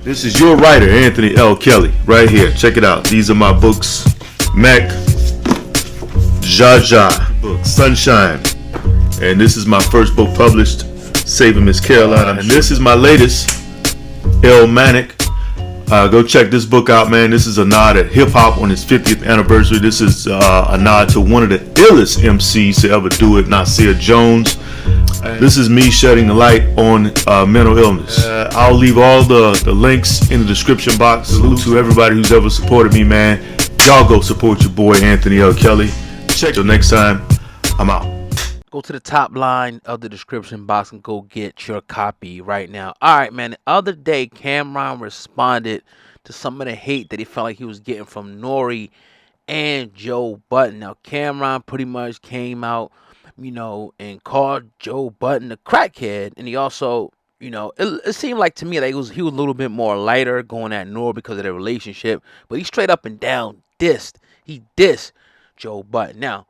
This is your writer, Anthony L. Kelly, right here. Check it out. These are my books. Mac, Jaja, book, Sunshine. And this is my first book published, Saving Miss Carolina. And this is my latest, El Manic. Go check this book out, man. This is a nod at hip-hop on its 50th anniversary. This is a nod to one of the illest MCs to ever do it, Nasir Jones. This is me shedding the light on mental illness. I'll leave all the links in the description box. Salute to everybody who's ever supported me, man. Y'all go support your boy, Anthony L. Kelly. Check till next time. I'm out. Go to the top line of the description box and go get your copy right now. All right, man. The other day, Camron responded to some of the hate that he felt like he was getting from N.O.R.E and Joe Budden. Now, Camron pretty much came out, and called Joe Budden a crackhead. And he also, it seemed like to me that he was a little bit more lighter going at N.O.R.E because of their relationship. But he straight up and down dissed. He dissed Joe Budden. Now,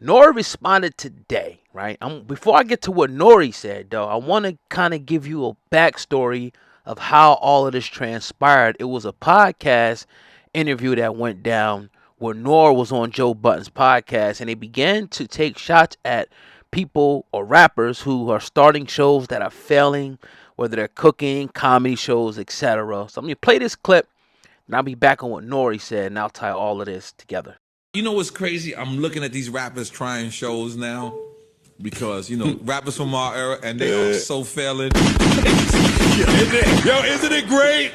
N.O.R.E responded today, right? Before I get to what N.O.R.E said, though, I want to kind of give you a backstory of how all of this transpired. It was a podcast interview that went down where N.O.R.E was on Joe Budden's podcast, and they began to take shots at people or rappers who are starting shows that are failing, whether they're cooking, comedy shows, etc. So I'm going to play this clip, and I'll be back on what N.O.R.E said, and I'll tie all of this together. You know what's crazy? I'm looking at these rappers trying shows now because, rappers from our era, and they are so failing. Isn't it great?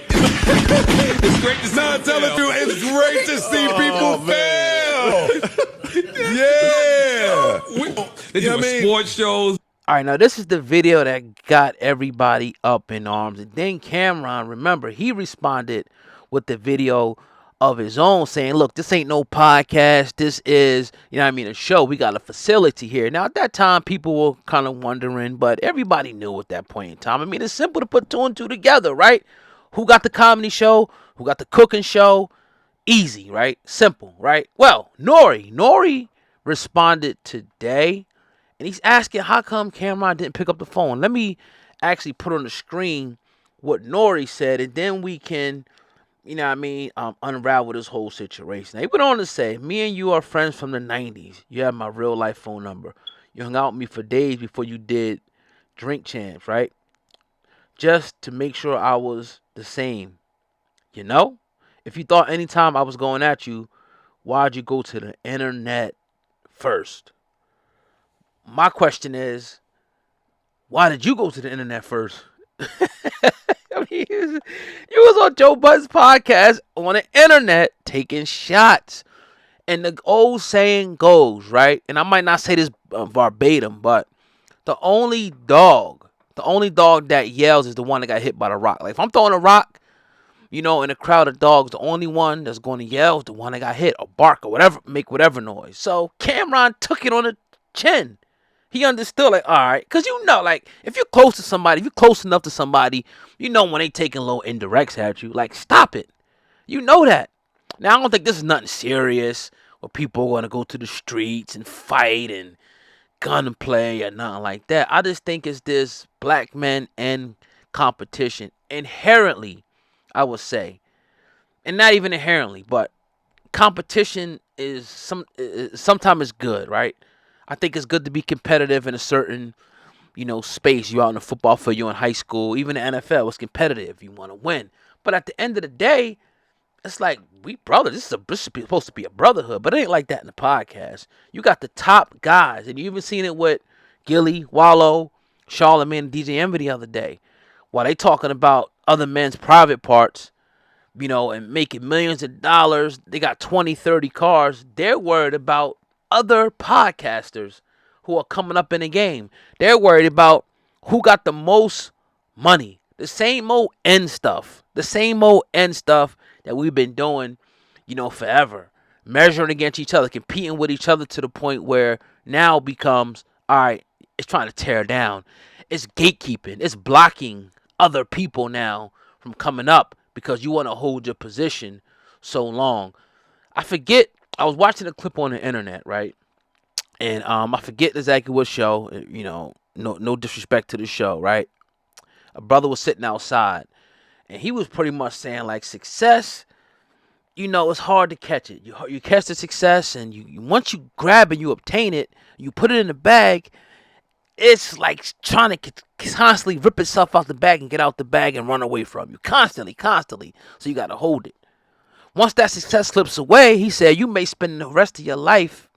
It's great to see people tell the truth. It's great to see people fail. They're doing sports shows. All right, now this is the video that got everybody up in arms. And then Camron, remember, he responded with the video of his own saying, look, this ain't no podcast. This is, a show. We got a facility here. Now, at that time, people were kind of wondering, but everybody knew at that point in time. It's simple to put two and two together, right? Who got the comedy show? Who got the cooking show? Easy, right? Simple, right? Well, N.O.R.E responded today, and he's asking how come Camron didn't pick up the phone. Let me actually put on the screen what N.O.R.E said, and then we can unravel this whole situation. He went on to say, me and you are friends from the 90s. You have my real life phone number. You hung out with me for days before you did Drink Champs, right? Just to make sure I was the same. If you thought anytime I was going at you, why'd you go to the internet first? My question is, why did you go to the internet first? You was on Joe Budden's podcast on the internet taking shots. And the old saying goes, right? And I might not say this verbatim, but the only dog that yells is the one that got hit by the rock. Like if I'm throwing a rock, in a crowd of dogs, the only one that's going to yell is the one that got hit or bark or whatever, make whatever noise. So Camron took it on the chin. He understood, like, all right, because if you're close to somebody, if you're close enough to somebody, when they taking little indirects at you, like, stop it. You know that. Now, I don't think this is nothing serious where people are going to go to the streets and fight and gunplay or nothing like that. I just think it's this black men and competition. Inherently, I would say, and not even inherently, but competition is sometimes it's good, right? I think it's good to be competitive in a certain, space. You're out in the football field, you're in high school, even the NFL, it's competitive. You want to win. But at the end of the day, it's like, we brothers. This is supposed to be a brotherhood, but it ain't like that in the podcast. You got the top guys, and you even seen it with Gilly, Wallow, Charlamagne, and DJ Envy the other day. While they talking about other men's private parts, and making millions of dollars, they got 20, 30 cars. They're worried about other podcasters who are coming up in the game. They're worried about who got the most money. The same old end stuff. The same old end stuff that we've been doing, forever. Measuring against each other, competing with each other to the point where now becomes, all right, it's trying to tear down. It's gatekeeping. It's blocking other people now from coming up because you want to hold your position so long. I was watching a clip on the internet, right? And I forget exactly what show, no disrespect to the show, right? A brother was sitting outside, And he was pretty much saying like success, it's hard to catch it. You catch the success, and you once you grab it, you obtain it, you put it in the bag. It's like trying to constantly rip itself out the bag and get out the bag and run away from you. Constantly. So you got to hold it. Once that success slips away, he said, you may spend the rest of your life,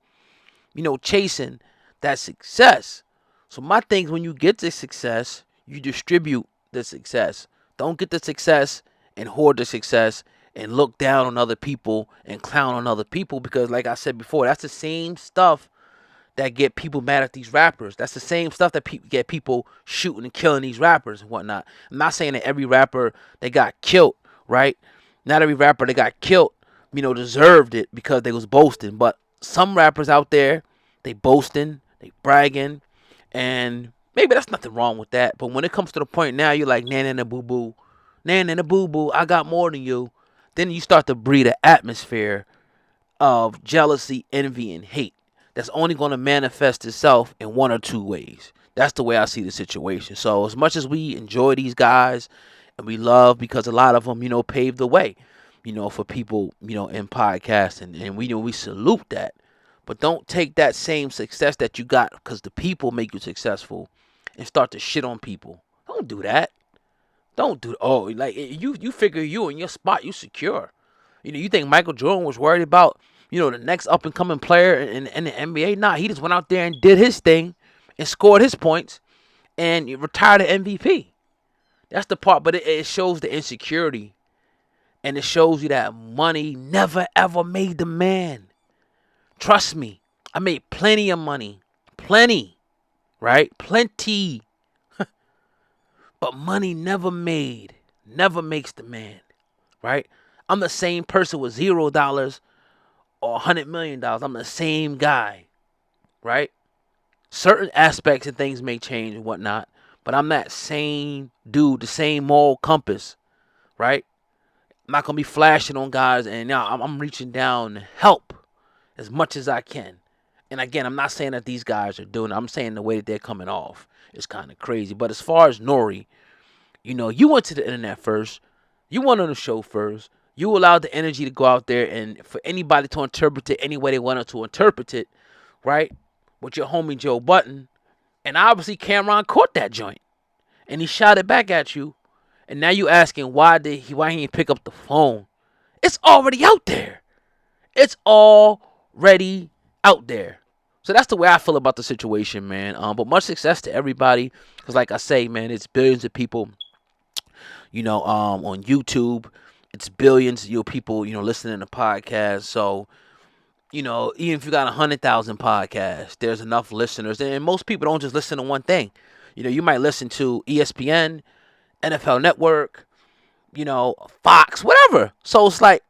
chasing that success. So my thing is, when you get the success, you distribute the success. Don't get the success and hoard the success and look down on other people and clown on other people, because like I said before, that's the same stuff that get people mad at these rappers. That's the same stuff that get people shooting and killing these rappers and whatnot. I'm not saying that every rapper that got killed, right? Not every rapper that got killed, deserved it because they was boasting. But some rappers out there, they boasting, they bragging, and maybe that's nothing wrong with that. But when it comes to the point now, you're like, nana boo boo, I got more than you. Then you start to breed an atmosphere of jealousy, envy, and hate that's only going to manifest itself in one or two ways. That's the way I see the situation. So as much as we enjoy these guys and we love, because a lot of them, paved the way, for people, in podcasting, and we salute that. But don't take that same success that you got because the people make you successful and start to shit on people. Don't do that. Don't do, like you figure you in your spot, you secure. You think Michael Jordan was worried about, the next up and coming player in the NBA? Nah, he just went out there and did his thing and scored his points and retired an MVP. That's the part, but it shows the insecurity, and it shows you that money never ever made the man. Trust me, I made plenty of money. Plenty, right? Plenty. But money never makes the man, right? I'm the same person with $0 or $100 million. I'm the same guy, right? Certain aspects and things may change and whatnot, but I'm that same dude, the same moral compass, right? I'm not going to be flashing on guys, and now I'm reaching down to help as much as I can. And again, I'm not saying that these guys are doing it. I'm saying the way that they're coming off is kind of crazy. But as far as N.O.R.E, you went to the internet first. You went on the show first. You allowed the energy to go out there and for anybody to interpret it any way they wanted to interpret it, right? With your homie Joe Budden. And obviously Camron caught that joint. And he shot it back at you. And now you asking why he didn't pick up the phone. It's already out there. It's already out there. So that's the way I feel about the situation, man. But much success to everybody. Because like I say, man, it's billions of people, on YouTube. It's billions of people, listening to podcasts. So, even if you got 100,000 podcasts, there's enough listeners. And most people don't just listen to one thing. You might listen to ESPN, NFL Network, Fox, whatever. So it's like,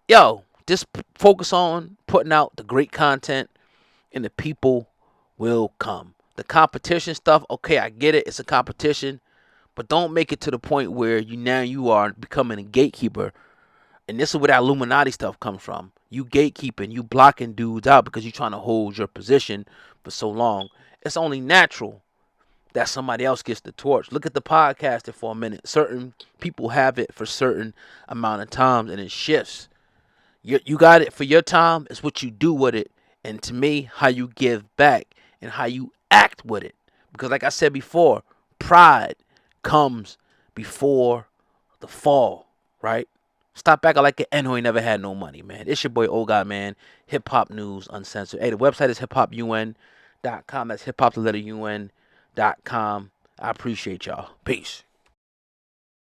just focus on putting out the great content, and the people will come. The competition stuff, okay, I get it. It's a competition. But don't make it to the point where you are becoming a gatekeeper. And this is where that Illuminati stuff comes from. You gatekeeping, you blocking dudes out because you're trying to hold your position for so long. It's only natural that somebody else gets the torch. Look at the podcasting for a minute. Certain people have it for certain amount of times, and it shifts. You got it for your time. It's what you do with it. And to me, how you give back and how you act with it. Because like I said before, pride comes before the fall, right? Stop acting like an N.O.R.E never had no money, man. It's your boy, Old Guy, man. Hip Hop News Uncensored. Hey, the website is hiphopun.com. That's hiphop, the letter UN.com. I appreciate y'all. Peace.